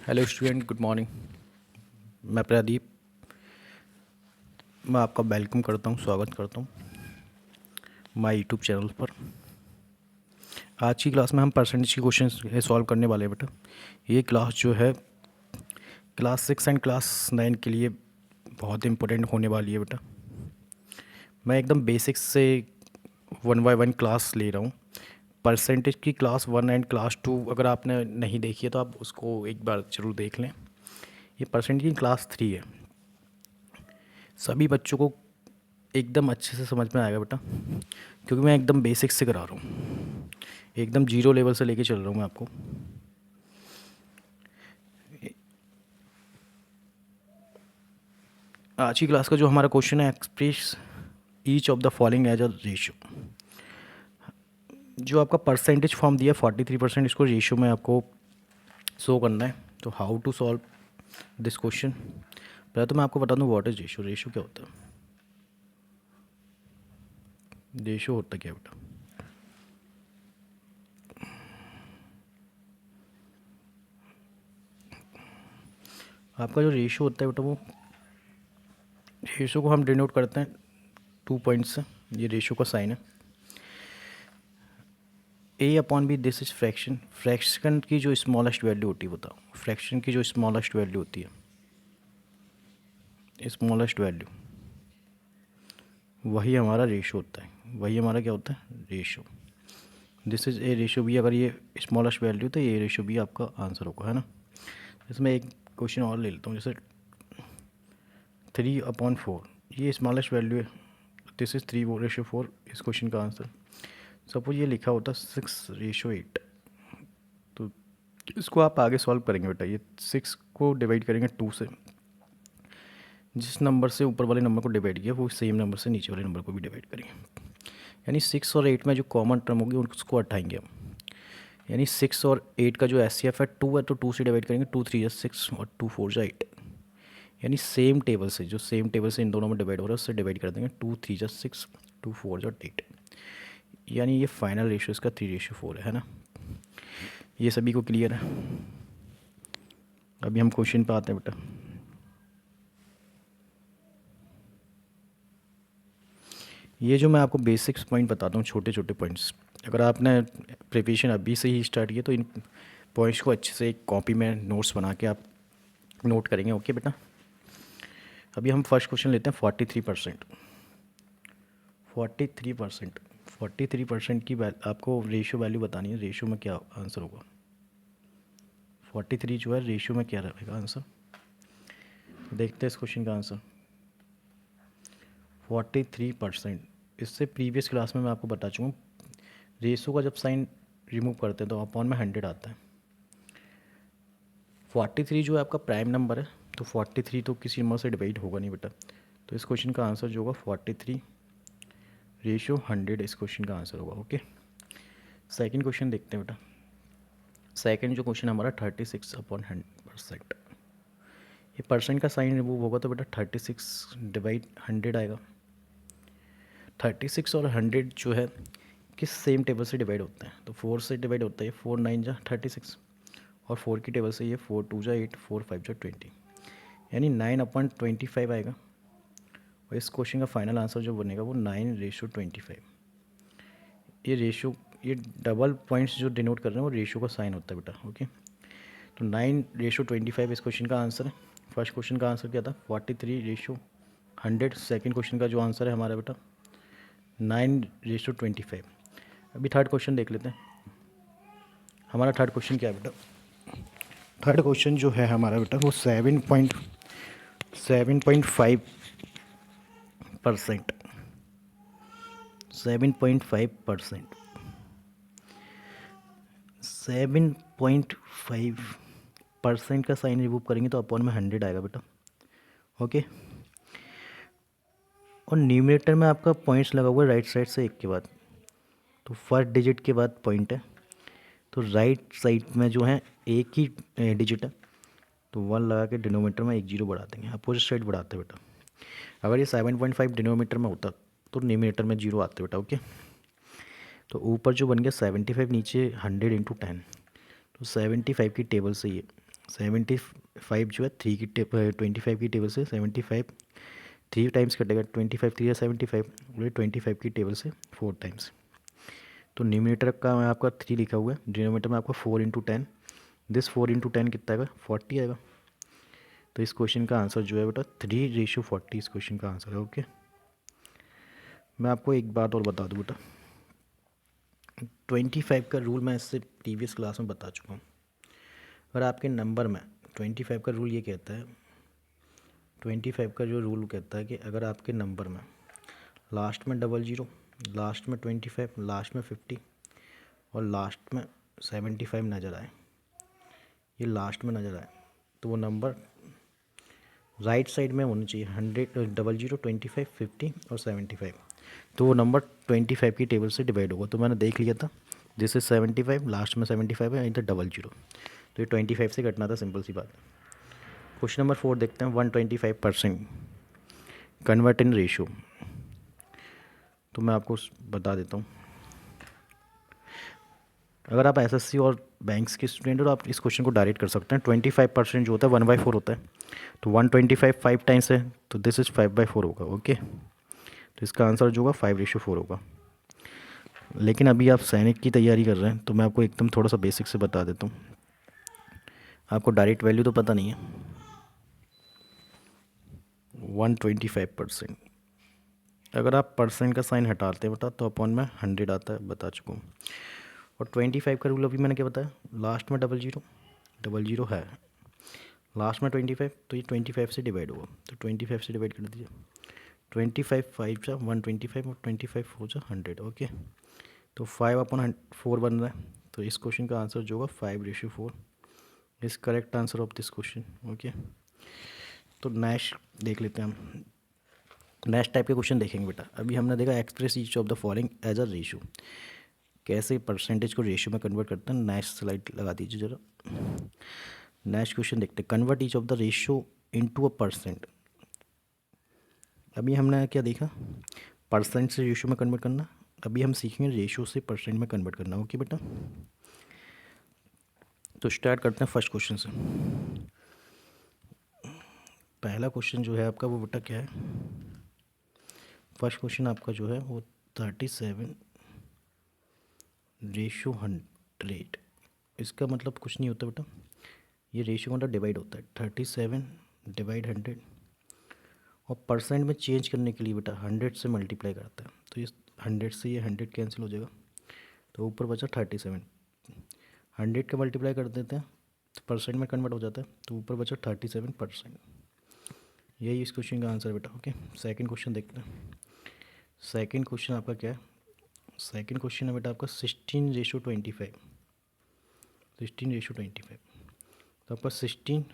Hello student, good morning. मैं प्रदीप। मैं आपका वेलकम करता हूँ, स्वागत करता हूँ माय यूट्यूब चैनल पर। आज की क्लास में हम परसेंटेज के क्वेश्चन सॉल्व करने वाले हैं बेटा। ये क्लास जो है क्लास 6 एंड क्लास 9 के लिए बहुत इंपॉर्टेंट होने वाली है बेटा। मैं एकदम बेसिक्स से 1 बाय 1 क्लास ले रहा हूँ। परसेंटेज की क्लास 1 एंड क्लास 2 अगर आपने नहीं देखी है तो आप उसको एक बार ज़रूर देख लें। ये परसेंटेज की क्लास 3 है। सभी बच्चों को एकदम अच्छे से समझ में आएगा बेटा, क्योंकि मैं एकदम बेसिक से करा रहा हूँ, एकदम जीरो लेवल से लेके चल रहा हूँ मैं आपको। आज की क्लास का जो हमारा क्वेश्चन है, express each of the following as a ratio. जो आपका परसेंटेज फॉर्म दिया 43%, इसको रेशियो में आपको शो करना है। तो how to solve this question. पहले तो मैं आपको बता दूँ व्हाट इज रेशियो। रेशियो क्या होता है? रेशियो होता क्या है बेटा? आपका जो रेशियो होता है बेटा, वो रेशियो को हम डिनोट करते हैं 2 पॉइंट्स से। ये रेशियो का साइन है। A upon b, this is fraction. Fraction की जो स्मॉलेस्ट वैल्यू होती है, बताओ फ्रैक्शन की जो स्मॉलेस्ट वैल्यू होती है, स्मॉलेस्ट वैल्यू, वही हमारा रेशियो होता है। वही हमारा क्या होता है? Ratio. This is a ratio b. अगर ये स्मॉलेस्ट वैल्यू तो ये रेशियो बी आपका आंसर होगा, है ना। इसमें एक क्वेश्चन और ले लेता हूँ, जैसे 3/4, ये स्मॉलेस्ट वैल्यू है। दिस इज 3/4 इस क्वेश्चन का आंसर। सपोज ये लिखा होता 6/8, तो इसको आप आगे सॉल्व करेंगे बेटा। ये 6 को डिवाइड करेंगे 2 से। जिस नंबर से ऊपर वाले नंबर को डिवाइड किया, वो सेम नंबर से नीचे वाले नंबर को भी डिवाइड करेंगे। यानी 6 और 8 में जो कॉमन टर्म होगी उसको हटाएंगे हम। यानी 6 और 8 का जो एस है 2 है, तो 2 से डिवाइड करेंगे। 2 3 6 और 2 4 8। यानी सेम टेबल से, जो सेम टेबल से इन दोनों में डिवाइड हो रहा है, उससे डिवाइड कर देंगे। 2 3 6, 2 4 8। यानी ये फाइनल रेशियो इसका 3/4 है ना। ये सभी को क्लियर है? अभी हम क्वेश्चन पे आते हैं बेटा। ये जो मैं आपको बेसिक्स पॉइंट बताता हूँ, छोटे छोटे पॉइंट्स, अगर आपने प्रिपरेशन अभी से ही स्टार्ट किया तो इन पॉइंट्स को अच्छे से एक कॉपी में नोट्स बना के आप नोट करेंगे। ओके बेटा। अभी हम फर्स्ट क्वेश्चन लेते हैं। 43%। 43%। 43% की आपको रेशियो वैल्यू बतानी है। रेशियो में क्या आंसर होगा? 43 जो है रेशियो में क्या रहेगा आंसर? देखते हैं इस क्वेश्चन का आंसर। 43%। इससे प्रीवियस क्लास में मैं आपको बता चुका हूँ, रेशियो का जब साइन रिमूव करते हैं तो अपॉन में 100 आता है। 43 जो है आपका प्राइम नंबर है, तो 43 तो किसी नंबर से डिवाइड होगा नहीं बेटा। तो इस क्वेश्चन का आंसर जो होगा 43/100 इस क्वेश्चन का आंसर होगा। ओके। सेकंड क्वेश्चन देखते हैं बेटा। सेकंड जो क्वेश्चन हमारा 36/100%। ये परसेंट का साइन रिमूव होगा तो बेटा 36/100 आएगा। 36 और 100 जो है किस सेम टेबल से डिवाइड होते हैं? तो 4 से डिवाइड होता है। 4 9 जा 36, और 4 की टेबल से ये 4 2 जा 8, 4 5 जा 20, यानी 9/25 आएगा। और इस क्वेश्चन का फाइनल आंसर जो बनेगा वो 9/25। ये रेशियो, ये डबल पॉइंट्स जो डिनोट कर रहे हैं वो रेशियो का साइन होता है बेटा। ओके। तो 9/25 इस क्वेश्चन का आंसर है। फर्स्ट क्वेश्चन का आंसर क्या था? 43/100। सेकेंड क्वेश्चन का जो आंसर है हमारा बेटा 9/25। अभी थर्ड क्वेश्चन देख लेते हैं। हमारा थर्ड क्वेश्चन क्या है बेटा? थर्ड क्वेश्चन जो है हमारा बेटा वो 7.5%। 7.5%। 7.5% का साइन रिमूव करेंगे तो अपॉन में 100 आएगा बेटा। ओके। और न्यूमरेटर में आपका पॉइंट्स लगा हुआ है राइट साइड से एक के बाद, तो फर्स्ट डिजिट के बाद पॉइंट है, तो राइट साइड में जो है एक ही डिजिट है, तो 1 लगा के डिनोमीटर में 1 0 बढ़ा देंगे। अपोजिट साइड बढ़ाते बेटा। अगर ये 7.5 डिनोमीटर में होता तो न्यूमरेटर में 0 आते बेटा। ओके। तो ऊपर जो बन गया 75, नीचे 100 × 10, तो 75 की टेबल से ये 75 जो है 3 की 25 की टेबल से 75 3 टाइम्स कटेगा, 25 3 या 75 और 25 की टेबल से 4 टाइम्स। तो न्यूमिनेटर का मैं आपका 3 लिखा हुआ है, डिनोमिनेटर में आपका 4 इंटू 10, दिस 4 इंटू 10 कितना आएगा 40 आएगा। तो इस क्वेश्चन का आंसर जो है बेटा 3:40 इस क्वेश्चन का आंसर है। ओके, मैं आपको एक बात और बता दूँ बेटा, 25 का रूल मैं इससे प्रीवियस क्लास में बता चुका हूँ। अगर आपके नंबर में 25 का रूल ये कहता है, 25 का जो रूल कहता है कि अगर आपके नंबर में लास्ट में 00, लास्ट में 25, लास्ट में 50 और लास्ट में 75 नज़र आए, ये लास्ट में नज़र आए, तो वो नंबर राइट साइड में होना चाहिए 100, 00, 25, 50 और 75। तो वो नंबर 25 की टेबल से डिवाइड होगा। तो मैंने देख लिया था, जिससे 75 लास्ट में 75 है, इधर 00, तो ये 25 से कटना था, सिंपल सी बात है। क्वेश्चन नंबर 4 देखते हैं, 125% कन्वर्ट इन रेशियो। तो मैं आपको बता देता हूँ, अगर आप एसएससी और बैंक्स के स्टूडेंट हो तो आप इस क्वेश्चन को डायरेक्ट कर सकते हैं। 25% जो होता है 1/4 होता है, तो 125 5 टाइम्स है, तो दिस इज़ 5/4 होगा। ओके, तो इसका आंसर जो होगा 5:4 होगा। लेकिन अभी आप सैनिक की तैयारी कर रहे हैं, तो मैं आपको एकदम थोड़ा सा बेसिक से बता देता हूँ, आपको डायरेक्ट वैल्यू तो पता नहीं है। 125%, अगर आप परसेंट का साइन हटाते हैं बेटा तो अपॉन में 100 आता है, बता चुका हूँ। और 25 का रूल अभी मैंने क्या बताया, लास्ट में 00 है, लास्ट में 25, तो ये 25 से डिवाइड होगा, तो 25 से डिवाइड कर दीजिए। 25 5 जा 125 और 25 4 जा 100। ओके, तो 5/4 बन रहा है, तो इस क्वेश्चन का आंसर जो होगा 5:4 is correct answer of this question. Okay, तो नेक्स्ट देख लेते हैं हम, नेक्स्ट टाइप के क्वेश्चन देखेंगे बेटा। अभी हमने देखा express each of the following as a ratio, कैसे परसेंटेज को रेशियो में कन्वर्ट करते हैं। नेक्स्ट स्लाइड लगा दीजिए जरा। नेक्स्ट क्वेश्चन देखते हैं, convert each of the ratio into a percent. अभी हमने क्या देखा, परसेंट से रेशियो में कन्वर्ट करना, अभी हम सीखेंगे रेशियो से परसेंट में कन्वर्ट करना। ओके बेटा, तो स्टार्ट करते हैं फर्स्ट क्वेश्चन से। पहला क्वेश्चन जो है आपका वो बेटा क्या है, फर्स्ट क्वेश्चन आपका जो है वो 37:100। इसका मतलब कुछ नहीं होता बेटा, ये रेशियो मतलब डिवाइड होता है, 37/100 और परसेंट में चेंज करने के लिए बेटा 100 से मल्टीप्लाई करता है, तो ये 100 से ये 100 कैंसिल हो जाएगा, तो ऊपर बचा 37। 100 का मल्टीप्लाई कर देते हैं तो परसेंट में कन्वर्ट हो जाता है, तो ऊपर बचा 37%। यही इस क्वेश्चन का आंसर बेटा। ओके, सेकंड क्वेश्चन देखते हैं। सेकंड क्वेश्चन आपका क्या है, सेकंड क्वेश्चन है बेटा आपका 16:25। 16:25, तो आपका 16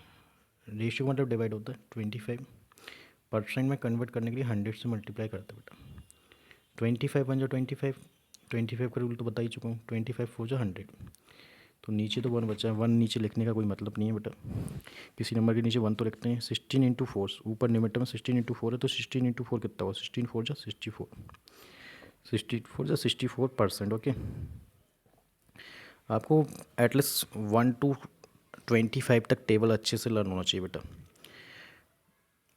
रेशियो मतलब डिवाइड होता है 25, परसेंट में कन्वर्ट करने के लिए 100 से मल्टीप्लाई करते हैं बेटा। 25 बन जाओ 25, 25 का रूल तो बता ही चुका हूँ, 25 4 जा 100, तो नीचे तो 1 बचा है, 1 नीचे लिखने का कोई मतलब नहीं है बेटा, किसी नंबर के नीचे 1 तो लिखते हैं। 16 × 4, ऊपर न्यूमरेटर में 16 × 4 है, तो 16 × 4 कितना हुआ, 16 4 जा 64, 64 जा 64%। ओके, आपको एटलीस्ट 1 to 25 तक टेबल अच्छे से लर्न होना चाहिए बेटा।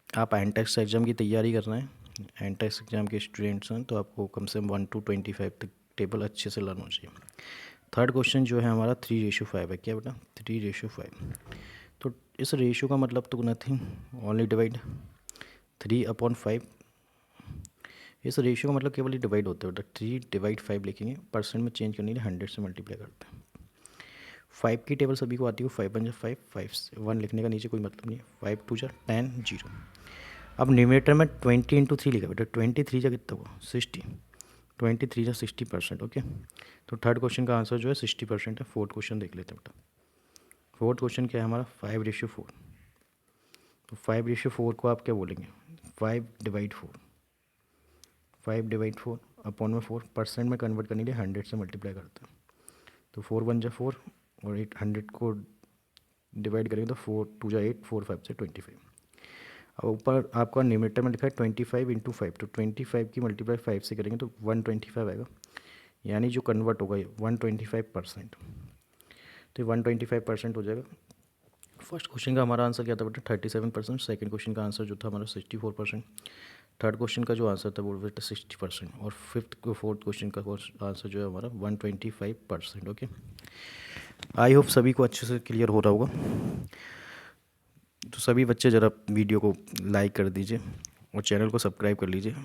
आप एंट्रेंस एग्ज़ाम की तैयारी कर रहे हैं, एंट्रेंस एग्ज़ाम के स्टूडेंट्स हैं, तो आपको कम से कम 1 to 25 तक टेबल अच्छे से लर्न होना चाहिए। थर्ड क्वेश्चन जो है हमारा 3:5 है, क्या बेटा 3:5। तो इस रेशियो का मतलब तो नथिंग, ओनली डिवाइड 3/5। इस रेशियो का मतलब केवल डिवाइड होता है बेटा, 3/5 लिखेंगे, परसेंट में चेंज करने के लिए 100 से मल्टीप्लाई करते हैं। 5 की टेबल सभी को आती है, 5 बन जा 5, 5 से 1 लिखने का नीचे कोई मतलब नहीं है, 5 2 जा 10 0। अब न्यूमरेटर में 20 × 3 लिखा बेटा, 23 जा कितना हुआ 60, 23 जा 60%। ओके, तो थर्ड क्वेश्चन का आंसर जो है 60% है। फोर्थ क्वेश्चन देख लेते हैं बेटा। फोर्थ क्वेश्चन क्या है हमारा 5:4। तो 5:4 को आप क्या बोलेंगे, 5/4, 5/4 अपॉन में 4, परसेंट में कन्वर्ट करने के लिए 100 से मल्टीप्लाई करते हैं, तो 4 बन जा 4 और 100 को डिवाइड करेंगे तो 4 2 जा 8, 4 5 से 25। अब ऊपर आपका न्यूमरेटर में लिखा है 25 × 5, तो 25 की मल्टीप्लाई 5 से करेंगे तो 125 आएगा, यानी जो कन्वर्ट होगा ये 125%, तो 125% हो जाएगा। फर्स्ट क्वेश्चन का हमारा आंसर क्या था बेटा 37%, सेकंड क्वेश्चन का आंसर जो था हमारा 64%, थर्ड क्वेश्चन का जो आंसर था वो बेटा 60%, और फोर्थ क्वेश्चन का आंसर जो है हमारा 125%। ओके, आई होप सभी को अच्छे से क्लियर हो रहा होगा। तो सभी बच्चे ज़रा वीडियो को लाइक कर दीजिए और चैनल को सब्सक्राइब कर लीजिए,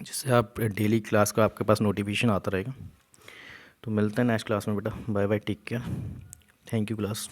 जिससे आप डेली क्लास का आपके पास नोटिफिकेशन आता रहेगा। तो मिलते हैं नेक्स्ट क्लास में बेटा, bye bye, take care, thank you class.